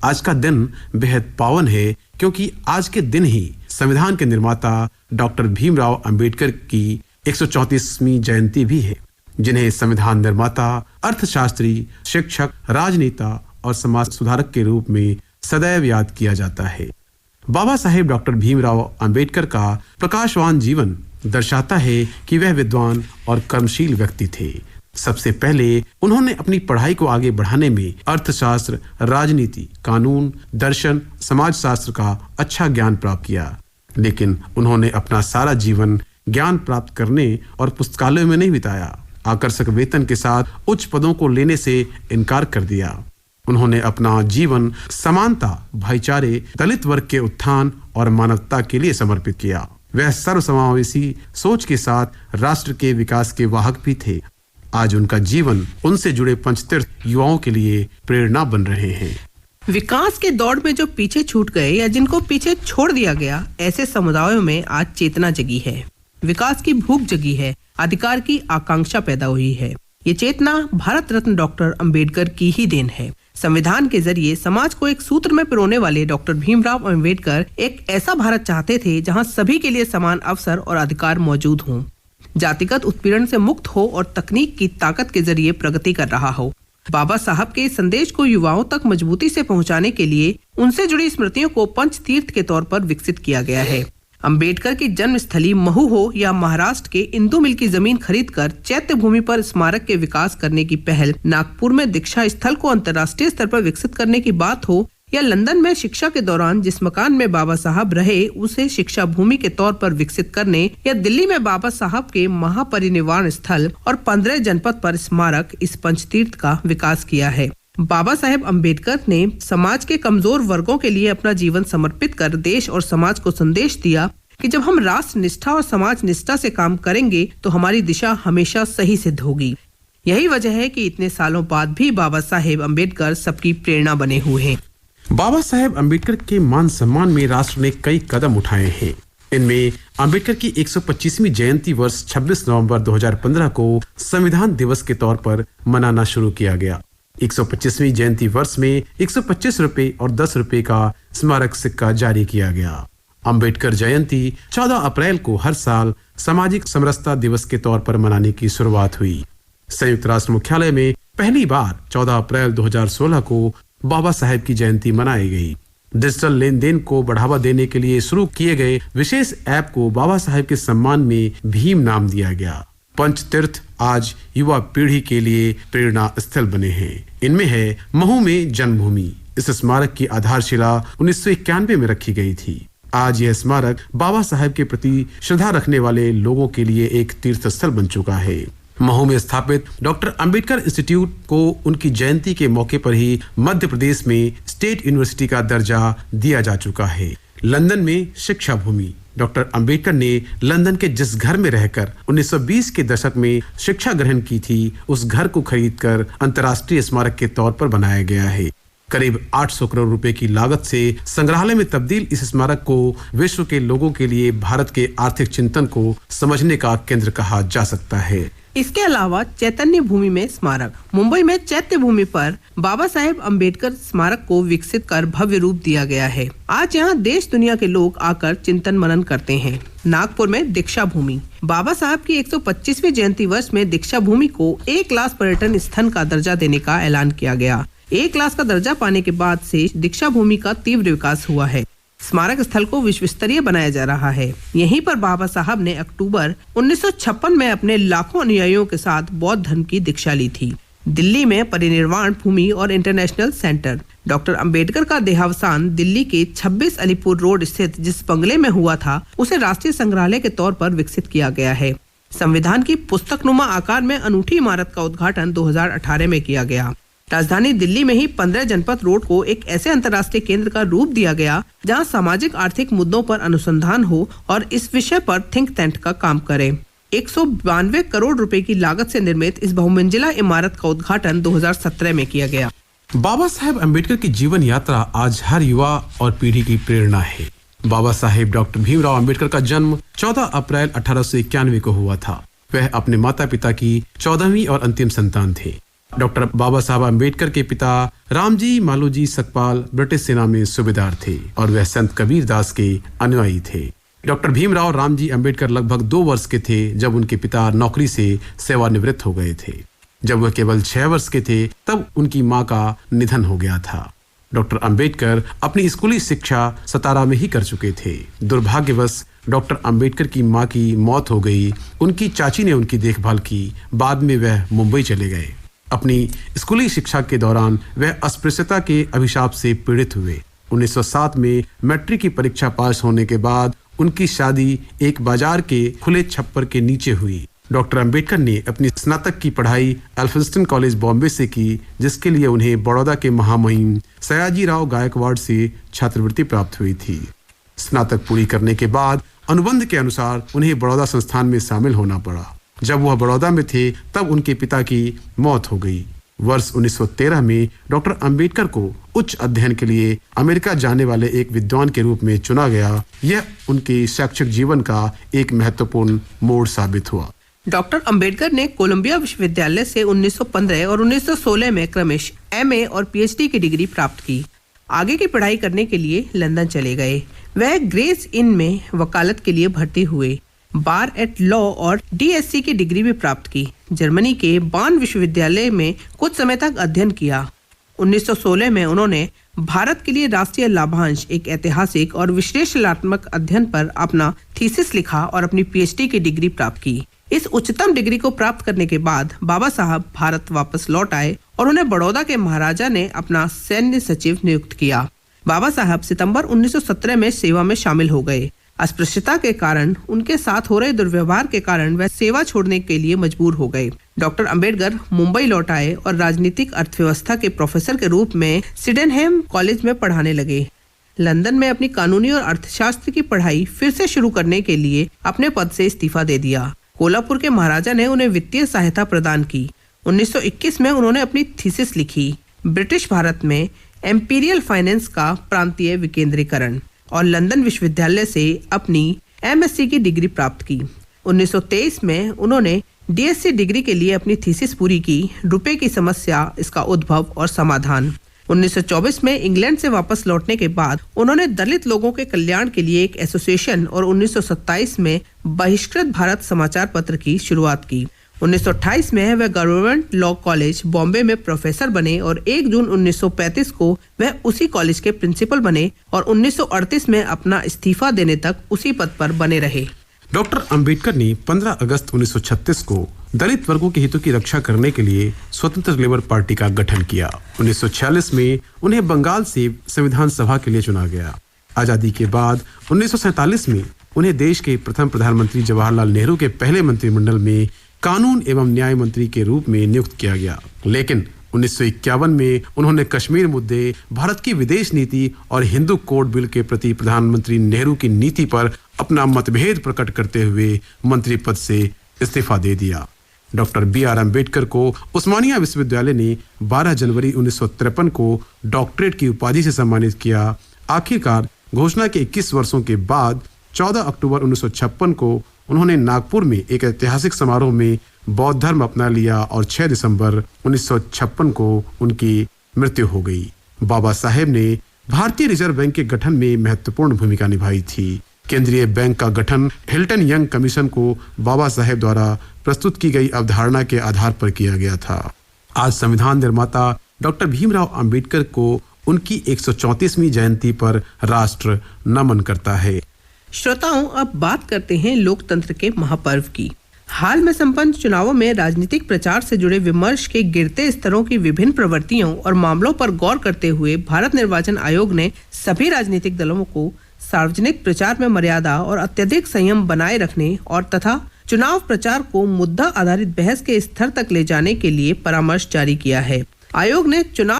आज का दिन बेहद पावन है, क्योंकि आज के दिन ही संविधान के निर्माता डॉक्टर भीमराव अंबेडकर की 134वीं जयंती भी है, जिन्हें संविधान निर्माता, अर्थशास्त्री, शिक्षक, राजनेता और समाज सुधारक के रूप में सदैव याद किया जाता है। बाबा साहेब डॉक्टर भीमराव अंबेडकर का प्रकाशवान जीवन दर्शाता है कि वह विद्वान और कर्मशील व्यक्ति थे। सबसे पहले उन्होंने अपनी पढ़ाई को आगे बढ़ाने में अर्थशास्त्र, राजनीति, कानून, दर्शन, समाजशास्त्र का अच्छा ज्ञान प्राप्त किया, लेकिन उन्होंने अपना सारा जीवन ज्ञान प्राप्त करने और पुस्तकालयों में नहीं बिताया। आकर्षक वेतन के साथ उच्च पदों को लेने से इनकार कर दिया। उन्होंने अपना जीवन समानता, भाईचारे, दलित वर्ग के उत्थान और मानवता के लिए समर्पित किया। वह सर्वसमावेशी सोच के साथ राष्ट्र के विकास के वाहक भी थे। आज उनका जीवन उनसे जुड़े पंचतीर्थ युवाओं के लिए प्रेरणा बन रहे हैं। विकास के दौड़ में जो पीछे छूट गए या जिनको पीछे छोड़ दिया गया, ऐसे समुदायों में आज चेतना जगी है, विकास की भूख जगी है, अधिकार की आकांक्षा पैदा हुई है। ये चेतना भारत रत्न डॉक्टर अंबेडकर की ही देन है। संविधान के जरिए समाज को एक सूत्र में पिरोने वाले डॉक्टर भीमराव अंबेडकर एक ऐसा भारत चाहते थे जहां सभी के लिए समान अवसर और अधिकार मौजूद हों, जातिगत उत्पीड़न से मुक्त हो और तकनीक की ताकत के जरिए प्रगति कर रहा हो। बाबा साहब के संदेश को युवाओं तक मजबूती से पहुंचाने के लिए उनसे जुड़ी स्मृतियों को पंच तीर्थ के तौर पर विकसित किया गया है। अंबेडकर की जन्मस्थली महू हो या महाराष्ट्र के इंदु मिल की जमीन खरीदकर चैत्य भूमि पर स्मारक के विकास करने की पहल, नागपुर में दीक्षा स्थल को अंतर्राष्ट्रीय स्तर पर विकसित करने की बात हो, या लंदन में शिक्षा के दौरान जिस मकान में बाबा साहब रहे उसे शिक्षा भूमि के तौर पर विकसित करने, या दिल्ली में बाबा साहब के महापरिनिर्वाण स्थल और 15 जनपद पर स्मारक, इस पंचतीर्थ का विकास किया है। बाबा साहेब अंबेडकर ने समाज के कमजोर वर्गों के लिए अपना जीवन समर्पित कर देश और समाज को संदेश दिया कि जब हम राष्ट्र निष्ठा और समाज निष्ठा से काम करेंगे तो हमारी दिशा हमेशा सही सिद्ध होगी। यही वजह है कि इतने सालों बाद भी बाबा साहेब अंबेडकर सबकी प्रेरणा बने हुए हैं। बाबा साहेब अंबेडकर के मान सम्मान में राष्ट्र ने कई कदम उठाए हैं। इनमें अंबेडकर की 125वीं जयंती वर्ष 26 नवंबर 2015 को संविधान दिवस के तौर पर मनाना शुरू किया गया। 125वीं जयंती वर्ष में 125 रुपए और 10 रुपए का स्मारक सिक्का जारी किया गया। अंबेडकर जयंती 14 अप्रैल को हर साल सामाजिक समरसता दिवस के तौर पर मनाने की शुरुआत हुई। संयुक्त राष्ट्र मुख्यालय में पहली बार 14 अप्रैल 2016 को बाबा साहेब की जयंती मनाई गई। डिजिटल लेन देन को बढ़ावा देने के लिए शुरू किए गए विशेष ऐप को बाबा साहेब के सम्मान में भीम नाम दिया गया। पंचतीर्थ आज युवा पीढ़ी के लिए प्रेरणा स्थल बने हैं। इनमें है महू में जन्मभूमि। इस स्मारक की आधारशिला 1991 में रखी गई थी। आज यह स्मारक बाबा साहेब के प्रति श्रद्धा रखने वाले लोगों के लिए एक तीर्थ स्थल बन चुका है। महू में स्थापित डॉक्टर अंबेडकर इंस्टीट्यूट को उनकी जयंती के मौके पर ही मध्य प्रदेश में स्टेट यूनिवर्सिटी का दर्जा दिया जा चुका है। लंदन में शिक्षा भूमि। डॉक्टर अंबेडकर ने लंदन के जिस घर में रहकर 1920 के दशक में शिक्षा ग्रहण की थी, उस घर को खरीदकर अंतर्राष्ट्रीय स्मारक के तौर पर बनाया गया है। करीब 800 करोड़ रुपए की लागत से संग्रहालय में तब्दील इस स्मारक को विश्व के लोगों के लिए भारत के आर्थिक चिंतन को समझने का केंद्र कहा जा सकता है। इसके अलावा चैतन्य भूमि में स्मारक, मुंबई में चैत्य भूमि पर बाबा साहेब अंबेडकर स्मारक को विकसित कर भव्य रूप दिया गया है। आज यहाँ देश दुनिया के लोग आकर चिंतन मनन करते हैं। नागपुर में दीक्षा भूमि, बाबा साहब की 125वीं जयंती वर्ष में दीक्षा भूमि को A क्लास पर्यटन स्थल का दर्जा देने का ऐलान किया गया। A क्लास का दर्जा पाने के बाद से दीक्षा भूमि का तीव्र विकास हुआ है। स्मारक स्थल को विश्व स्तरीय बनाया जा रहा है। यहीं पर बाबा साहब ने अक्टूबर 1956 में अपने लाखों अनुयायियों के साथ बौद्ध धर्म की दीक्षा ली थी। दिल्ली में परिनिर्वाण भूमि और इंटरनेशनल सेंटर। डॉक्टर अंबेडकर का देहावसान दिल्ली के 26 अलीपुर रोड स्थित जिस बंगले में हुआ था, उसे राष्ट्रीय संग्रहालय के तौर पर विकसित किया गया है। संविधान की पुस्तकनुमा आकार में अनूठी इमारत का उद्घाटन 2018 में किया गया। राजधानी दिल्ली में ही 15 जनपद रोड को एक ऐसे अंतर्राष्ट्रीय केंद्र का रूप दिया गया जहां सामाजिक आर्थिक मुद्दों पर अनुसंधान हो और इस विषय पर थिंक टैंक का काम करे। 192 करोड़ रुपए की लागत से निर्मित इस बहुमंजिला इमारत का उद्घाटन 2017 में किया गया। बाबा साहेब अंबेडकर की जीवन यात्रा आज हर युवा और पीढ़ी की प्रेरणा है। बाबा साहेब डॉक्टर भीमराव अंबेडकर का जन्म 14 अप्रैल 1891 को हुआ था। वह अपने माता पिता की 14वीं और अंतिम संतान थे। डॉक्टर बाबा साहब अम्बेडकर के पिता रामजी मालोजी सकपाल ब्रिटिश सेना में सूबेदार थे और वह संत कबीर दास के अनुयायी थे। डॉक्टर भीमराव रामजी अम्बेडकर लगभग 2 वर्ष के थे जब उनके पिता नौकरी से सेवानिवृत्त हो गए थे। जब वह केवल 6 वर्ष के थे तब उनकी मां का निधन हो गया था। डॉक्टर अम्बेडकर अपनी स्कूली शिक्षा सतारा में ही कर चुके थे। दुर्भाग्यवश डॉक्टर अम्बेडकर की मां की मौत हो गई। उनकी चाची ने उनकी देखभाल की। बाद में वह मुंबई चले गए। अपनी स्कूली शिक्षा के दौरान वह अस्पृश्यता के अभिशाप से पीड़ित हुए। 1907 में मैट्रिक की परीक्षा पास होने के बाद उनकी शादी एक बाजार के खुले छप्पर के नीचे हुई। डॉक्टर अम्बेडकर ने अपनी स्नातक की पढ़ाई एल्फिंस्टन कॉलेज बॉम्बे से की, जिसके लिए उन्हें बड़ौदा के महामहिम सयाजीराव गायकवाड़ से छात्रवृत्ति प्राप्त हुई थी। स्नातक पूरी करने के बाद अनुबंध के अनुसार उन्हें बड़ौदा संस्थान में शामिल होना पड़ा। जब वह बड़ौदा में थे तब उनके पिता की मौत हो गई। वर्ष 1913 में डॉक्टर अम्बेडकर को उच्च अध्ययन के लिए अमेरिका जाने वाले एक विद्वान के रूप में चुना गया। यह उनके शैक्षिक जीवन का एक महत्वपूर्ण मोड़ साबित हुआ। डॉक्टर अम्बेडकर ने कोलंबिया विश्वविद्यालय से 1915 और 1916 में क्रमशः एमए और पीएचडी की डिग्री प्राप्त की। आगे की पढ़ाई करने के लिए लंदन चले गए। वह ग्रेस इन में वकालत के लिए भर्ती हुए। बार एट लॉ और डीएससी की डिग्री भी प्राप्त की। जर्मनी के बान विश्वविद्यालय में कुछ समय तक अध्ययन किया। 1916 में उन्होंने भारत के लिए राष्ट्रीय लाभांश, एक ऐतिहासिक और विश्लेषणात्मक अध्ययन पर अपना थीसिस लिखा और अपनी पीएचडी की डिग्री प्राप्त की। इस उच्चतम डिग्री को प्राप्त करने के बाद बाबा साहब भारत वापस लौट आए और उन्हें बड़ौदा के महाराजा ने अपना सैन्य सचिव नियुक्त किया। बाबा साहब सितंबर 1917 में सेवा में शामिल हो गए। अस्पृश्यता के कारण उनके साथ हो रहे दुर्व्यवहार के कारण वह सेवा छोड़ने के लिए मजबूर हो गए। डॉक्टर अम्बेडकर मुंबई लौट आए और राजनीतिक अर्थव्यवस्था के प्रोफेसर के रूप में सिडेनहैम कॉलेज में पढ़ाने लगे। लंदन में अपनी कानूनी और अर्थशास्त्र की पढ़ाई फिर से शुरू करने के लिए अपने पद से इस्तीफा दे दिया। कोल्हापुर के महाराजा ने उन्हें वित्तीय सहायता प्रदान की। 1921 में उन्होंने अपनी थीसिस लिखी, ब्रिटिश भारत में एम्पीरियल फाइनेंस का प्रांतीय विकेंद्रीकरण, और लंदन विश्वविद्यालय से अपनी एमएससी की डिग्री प्राप्त की। 1923 में उन्होंने डीएससी डिग्री के लिए अपनी थीसिस पूरी की, रुपए की समस्या, इसका उद्भव और समाधान। 1924 में इंग्लैंड से वापस लौटने के बाद उन्होंने दलित लोगों के कल्याण के लिए एक एसोसिएशन और 1927 में बहिष्कृत भारत समाचार पत्र की शुरुआत की। 1928 में वह गवर्नमेंट लॉ कॉलेज बॉम्बे में प्रोफेसर बने और 1 जून 1935 को वह उसी कॉलेज के प्रिंसिपल बने और 1938 में अपना इस्तीफा देने तक उसी पद पर बने रहे। डॉक्टर अम्बेडकर ने 15 अगस्त 1936 को दलित वर्गों के हितों की रक्षा करने के लिए स्वतंत्र लेबर पार्टी का गठन किया। 1946 में उन्हें बंगाल से संविधान सभा के लिए चुना गया। आजादी के बाद 1947 में उन्हें देश के प्रथम प्रधानमंत्री जवाहरलाल नेहरू के पहले मंत्रिमंडल में कानून एवं न्याय मंत्री के रूप में नियुक्त किया गया। लेकिन 1951 में उन्होंने कश्मीर मुद्दे, भारत की विदेश नीति और हिंदू कोड बिल के प्रति प्रधानमंत्री नेहरू की नीति पर अपना मतभेद प्रकट करते हुए मंत्री पद से इस्तीफा दे दिया। Doctor B R. अम्बेडकर को उस्मानिया विश्वविद्यालय ने 12 जनवरी 1953 को डॉक्टरेट की उपाधि से सम्मानित किया। आखिरकार घोषणा के 21 वर्षों के बाद 14 अक्टूबर 1956 को उन्होंने नागपुर में एक ऐतिहासिक समारोह में बौद्ध धर्म अपना लिया और 6 दिसंबर 1956 को उनकी मृत्यु हो गई। बाबा साहेब ने भारतीय रिजर्व बैंक के गठन में महत्वपूर्ण भूमिका निभाई थी। केंद्रीय बैंक का गठन हिल्टन यंग कमीशन को बाबा साहेब द्वारा प्रस्तुत की गई अवधारणा के आधार पर किया गया था। आज संविधान निर्माता डॉक्टर भीमराव अंबेडकर को उनकी 134वीं जयंती पर राष्ट्र नमन करता है। श्रोताओं, अब बात करते हैं लोकतंत्र के महापर्व की। हाल में संपन्न चुनावों में राजनीतिक प्रचार से जुड़े विमर्श के गिरते स्तरों की विभिन्न प्रवृत्तियों और मामलों पर गौर करते हुए भारत निर्वाचन आयोग ने सभी राजनीतिक दलों को सार्वजनिक प्रचार में मर्यादा और अत्यधिक संयम बनाए रखने और तथा चुनाव प्रचार को मुद्दा आधारित बहस के स्तर तक ले जाने के लिए परामर्श जारी किया है। आयोग ने चुनाव